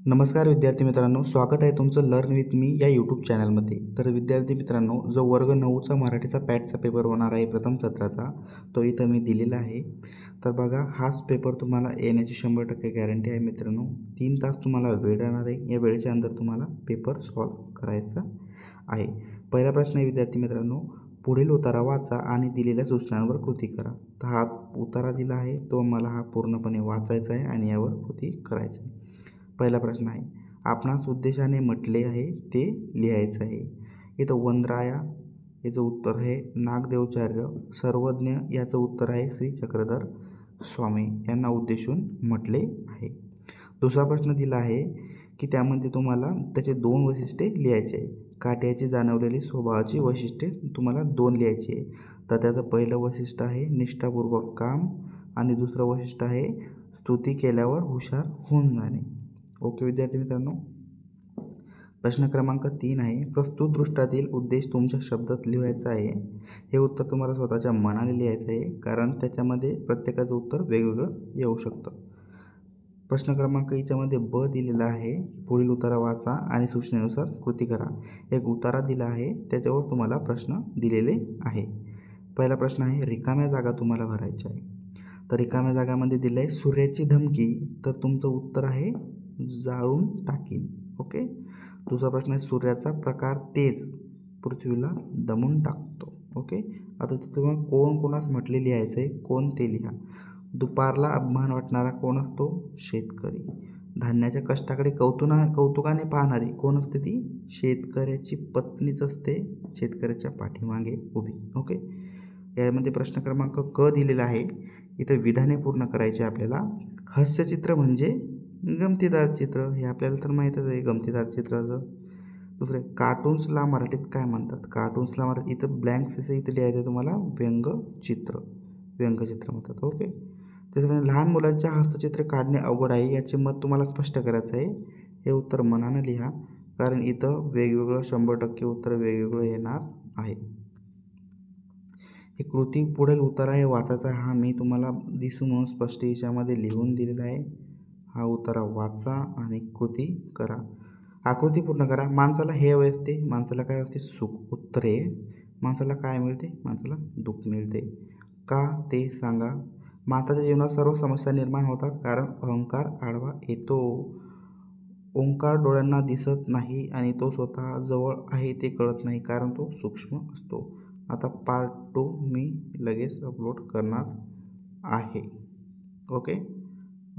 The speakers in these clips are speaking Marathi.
नमस्कार विद्यार्थी मित्रांनो, स्वागत आहे तुमचं लर्न विथ मी या यूट्यूब चॅनलमध्ये. तर विद्यार्थी मित्रांनो, जो वर्ग 9चा मराठीचा पॅटचा पेपर होणार आहे प्रथम सत्राचा, तो इथं मी दिलेला आहे. तर बघा, हाच पेपर तुम्हाला येण्याची 100% गॅरंटी आहे मित्रांनो. 3 तास तुम्हाला वेळ राहणार आहे. या वेळेच्या अंदर तुम्हाला पेपर सॉल्व्ह करायचा आहे. पहिला प्रश्न आहे विद्यार्थी मित्रांनो, पुढील उतारा वाचा आणि दिलेल्या सूचनांवर कृती करा. तर हा उतारा दिला आहे, तो मला हा पूर्णपणे वाचायचा आहे आणि यावर कृती करायची आहे. पहिला प्रश्न आहे, आपणास उद्देशाने म्हटले आहे ते लिहायचं आहे. इथं वनराया याचं उत्तर आहे नागदेवचार्य सर्वज्ञ, याचं उत्तर आहे श्री चक्रधर स्वामी यांना उद्देशून म्हटले आहे. दुसरा प्रश्न दिला आहे की त्यामध्ये तुम्हाला त्याचे 2 वैशिष्ट्ये लिहायचे आहे. काट्याची जाणवलेली स्वभावाची वैशिष्ट्ये तुम्हाला 2 लिहायची आहे. तर त्याचं पहिलं वैशिष्ट्य आहे निष्ठापूर्वक काम आणि दुसरं वैशिष्ट्य आहे स्तुती केल्यावर हुशार होऊन जाणे. ओके विद्यार्थी मित्रांनो, प्रश्न क्रमांक 3 आहे, प्रस्तुत दृष्टातील उद्देश तुमच्या शब्दात लिहायचा आहे. हे उत्तर तुम्हाला स्वतःच्या मनाने लिहायचं आहे, कारण त्याच्यामध्ये प्रत्येकाचं उत्तर वेगवेगळं येऊ शकतं. प्रश्न क्रमांक याच्यामध्ये ब दिलेला आहे, पुढील उतारा वाचा आणि सूचनेनुसार कृती करा. एक उतारा दिला आहे, त्याच्यावर तुम्हाला प्रश्न दिलेले आहे. पहिला प्रश्न आहे, रिकाम्या जागा तुम्हाला भरायच्या आहे. तर रिकाम्या जागामध्ये दिलं आहे सूर्याची धमकी, तर तुमचं उत्तर आहे जाळून टाकीन. ओके. दुसरा प्रश्न आहे, सूर्याचा प्रकार तेज पृथ्वीला दमून टाकतो. ओके. आता तुम्हाला कोण कोणास म्हटले लिहायचं आहे, कोण ते लिहा. दुपारला अभिमान वाटणारा कोण असतो? शेतकरी. धान्याच्या कष्टाकडे कौतुकाने पाहणारी कोण असते? ती शेतकऱ्याची पत्नीच असते, शेतकऱ्याच्या पाठीमागे उभी. ओके. यामध्ये प्रश्न क्रमांक क दिलेला आहे. इथं विधाने पूर्ण करायचे आपल्याला. हास्यचित्र म्हणजे गमतीदार चित्र, हे आपल्याला तर माहीतच आहे गमतीदार चित्राचं. दुसरं, कार्टून्सला मराठीत काय म्हणतात? कार्टून्सला मराठीत इथं ब्लँक स्पेस इथं लिहायचं आहे तुम्हाला व्यंगचित्र म्हणतात. ओके. तिसरं, लहान मुलांच्या हस्तचित्र काढणे अवघड आहे, याचे मत तुम्हाला स्पष्ट करायचं आहे. हे उत्तर मनानं लिहा, कारण इथं वेगवेगळं 100% उत्तर वेगवेगळं येणार आहे. हे कृती पुढील उतारा हे वाचायचा आहे. हा मी तुम्हाला दिसू म्हणून स्पष्ट याच्यामध्ये लिहून दिलेला आहे. हा उतारा वाचा आणि कृती करा. आकृती पूर्ण करा. माणसाला हे हवे असते, माणसाला काय असते? सुख. उत्तरे, माणसाला काय मिळते? माणसाला दुःख मिळते. का ते सांगा. माणसाच्या जीवनात सर्व समस्या निर्माण होतात कारण अहंकार आडवा येतो. ओंकार डोळ्यांना दिसत नाही आणि तो स्वतः जवळ आहे ते कळत नाही, कारण तो सूक्ष्म असतो. आता पार्ट 2 मी लगेच अपलोड करणार आहे. ओके.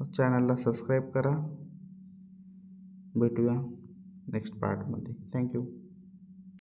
चॅनलला सबस्क्राईब करा. भेटूया नेक्स्ट पार्टमध्ये. थँक्यू.